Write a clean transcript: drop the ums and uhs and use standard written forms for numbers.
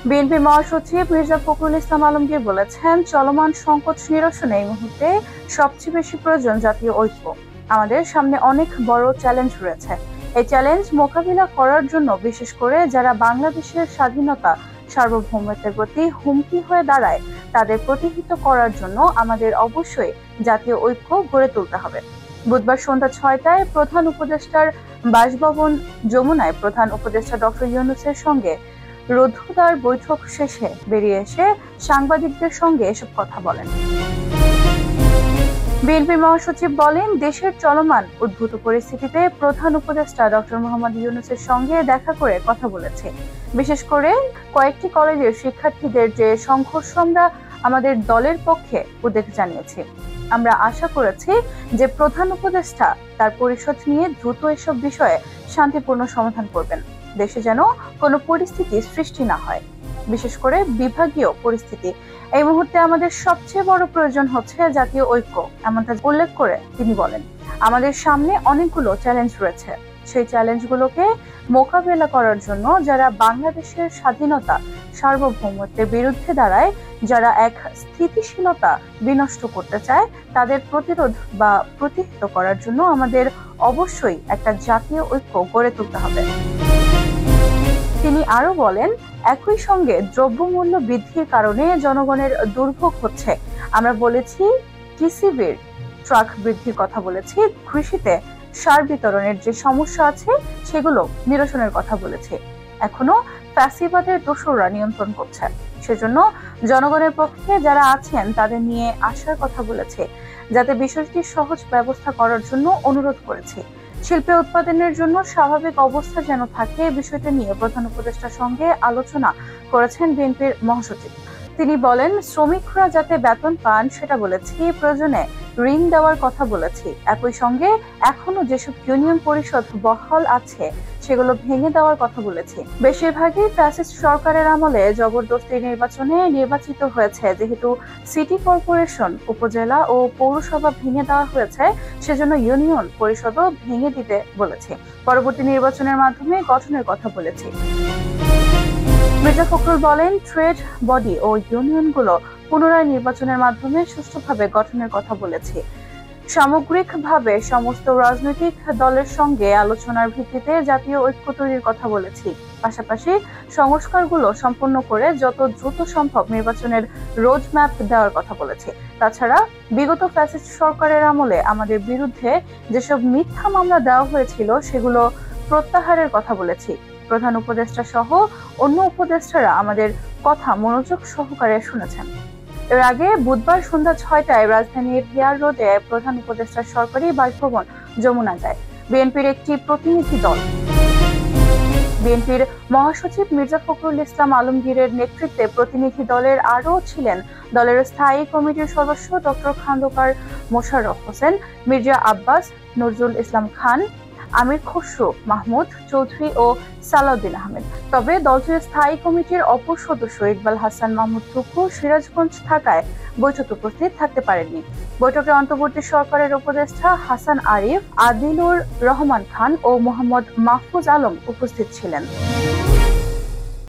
BNP মহাসচিব মির্জা ফখরুল ইসলাম আলমগীর বলেছেন, চলমান সংকট নিরসনে এই মুহূর্তে সবচেয়ে বেশি প্রয়োজন জাতীয় ঐক্য। আমাদের সামনে অনেক বড় চ্যালেঞ্জ রয়েছে। এই চ্যালেঞ্জ মোকাবিলা করার জন্য বিশেষ করে যারা বাংলাদেশের স্বাধীনতা সার্বভৌমত্বের প্রতি হুমকি হয়ে দাঁড়ায় তাদের প্রতিহত করার জন্য আমাদের অবশ্যই জাতীয় ঐক্য গড়ে তুলতে হবে। বুধবার সন্ধ্যা ৬টায় প্রধান উপদেষ্টার বাসভবন যমুনায় প্রধান উপদেষ্টা ডক্টর ইউনূসের সঙ্গে রুদ্ধদ্বার বৈঠক শেষে বেরিয়ে এসে সাংবাদিকদের সঙ্গে এসব কথা বলেন। বিএনপির মহাসচিব বলেন, দেশের চলমান উদ্ভূত পরিস্থিতিতে প্রধান উপদেষ্টা ডক্টর মোহাম্মদ ইউনূসের সঙ্গে দেখা করে কথা বলেছে। বিশেষ করে কয়েকটি কলেজের শিক্ষার্থীদের যে সংঘর্ষ আমরা আমাদের দলের পক্ষে উদ্বেগ জানিয়েছি। আমরা আশা করেছি যে প্রধান উপদেষ্টা তার পরিষদ নিয়ে দ্রুত এসব বিষয়ে শান্তিপূর্ণ সমাধান করবেন। দেশে যেন কোনো পরিস্থিতি সৃষ্টি না হয়, বিশেষ করে বিভাগীয় পরিস্থিতি। এই মুহূর্তে আমাদের সবচেয়ে বড় প্রয়োজন হচ্ছে জাতীয় ঐক্য, এমনটা উল্লেখ করে তিনি বলেন, আমাদের সামনে অনেকগুলো চ্যালেঞ্জ রয়েছে। সেই চ্যালেঞ্জগুলোকে মোকাবেলা করার জন্য যারা বাংলাদেশের স্বাধীনতা সার্বভৌমত্বের বিরুদ্ধে দাঁড়ায়, যারা এক স্থিতিশীলতা বিনষ্ট করতে চায়, তাদের প্রতিরোধ বা প্রতিহত করার জন্য আমাদের অবশ্যই একটা জাতীয় ঐক্য গড়ে তুলতে হবে। তিনি আরো বলেন, একই সঙ্গে দ্রব্যমূল্য বৃদ্ধির কারণে জনগণের দুর্ভোগ হচ্ছে। আমরা বলেছি টিসিবির ট্রাক বৃদ্ধির কথা বলেছি, কৃষিতে সার বিতরণের যে সমস্যা আছে সেগুলো নিরসনের কথা বলেছি। এখনো ফ্যাসিবাদের দোসররা নিয়ন্ত্রণ করছে, সেজন্য জনগণের পক্ষে যারা আছেন তাদের নিয়ে আসার কথা বলেছে, যাতে বিষয়টির সহজ ব্যবস্থা করার জন্য অনুরোধ করেছে। শিল্পে উৎপাদনের জন্য স্বাভাবিক অবস্থা যেন থাকে, বিষয়টা নিয়ে প্রধান উপদেষ্টার সঙ্গে আলোচনা করেছেন বিএনপির মহাসচিব। তিনি বলেন, শ্রমিকরা যাতে বেতন পান সেটা বলেছি, প্রয়োজনে ঋণ দেওয়ার কথা বলেছি। একই সঙ্গে এখনো যেসব ইউনিয়ন পরিষদ বহাল আছে সেগুলো ভেঙে দেওয়ার কথা বলেছি। বেশিরভাগই ফ্যাসিস্ট সরকারের আমলে জবরদস্তি নির্বাচনে নির্বাচিত হয়েছে। যেহেতু সিটি কর্পোরেশন, উপজেলা ও পৌরসভা ভেঙে দেওয়া হয়েছে, সেজন্য ইউনিয়ন পরিষদও ভেঙে দিতে বলেছে। পরবর্তী নির্বাচনের মাধ্যমে গঠনের কথা বলেছি। মির্জা ফখরুল বলেন, ট্রেড বডি ও ইউনিয়নগুলো পুনরায় নির্বাচনের মাধ্যমে সুষ্ঠুভাবে গঠনের কথা বলেছি। সামগ্রিকভাবে সমস্ত রাজনৈতিক দলের সঙ্গে আলোচনার ভিত্তিতে জাতীয় ঐক্য তৈরির কথা বলেছি। পাশাপাশি সংস্কারগুলো সম্পন্ন করে যত দ্রুত সম্ভব নির্বাচনের রোডম্যাপ দেওয়ার কথা বলেছি। তাছাড়া বিগত ফ্যাসিস্ট সরকারের আমলে আমাদের বিরুদ্ধে যেসব মিথ্যা মামলা দেওয়া হয়েছিল সেগুলো প্রত্যাহারের কথা বলেছি। প্রধান উপদেষ্টা সহ অন্য উপদেষ্টারা আমাদের কথা মনোযোগ সহকারে শুনেছেন। এর আগে বুধবার সন্ধ্যা ৬টায় রাজধানীর পিয়ার রোডে প্রধান উপদেষ্টার সরকারি বাসভবন যমুনা যায় বিএনপির একটি প্রতিনিধি দল। বিএনপির মহাসচিব মির্জা ফখরুল ইসলাম আলমগীরের নেতৃত্বে প্রতিনিধি দলের আরও ছিলেন দলের স্থায়ী কমিটির সদস্য ডক্টর খন্দকার মোশাররফ হোসেন, মির্জা আব্বাস, নজরুল ইসলাম খান, আমির খসরু মাহমুদ চৌধুরী ও সালাউদ্দিন আহমেদ। তবে দলটির স্থায়ী কমিটির অপর সদস্য ইকবাল হাসান মাহমুদ টুকু সিরাজগঞ্জ থাকায় বৈঠকে উপস্থিত থাকতে পারেননি। বৈঠকে অন্তর্বর্তী সরকারের উপদেষ্টা হাসান আরিফ, আদিলুর রহমান খান ও মোহাম্মদ মাহফুজ আলম উপস্থিত ছিলেন।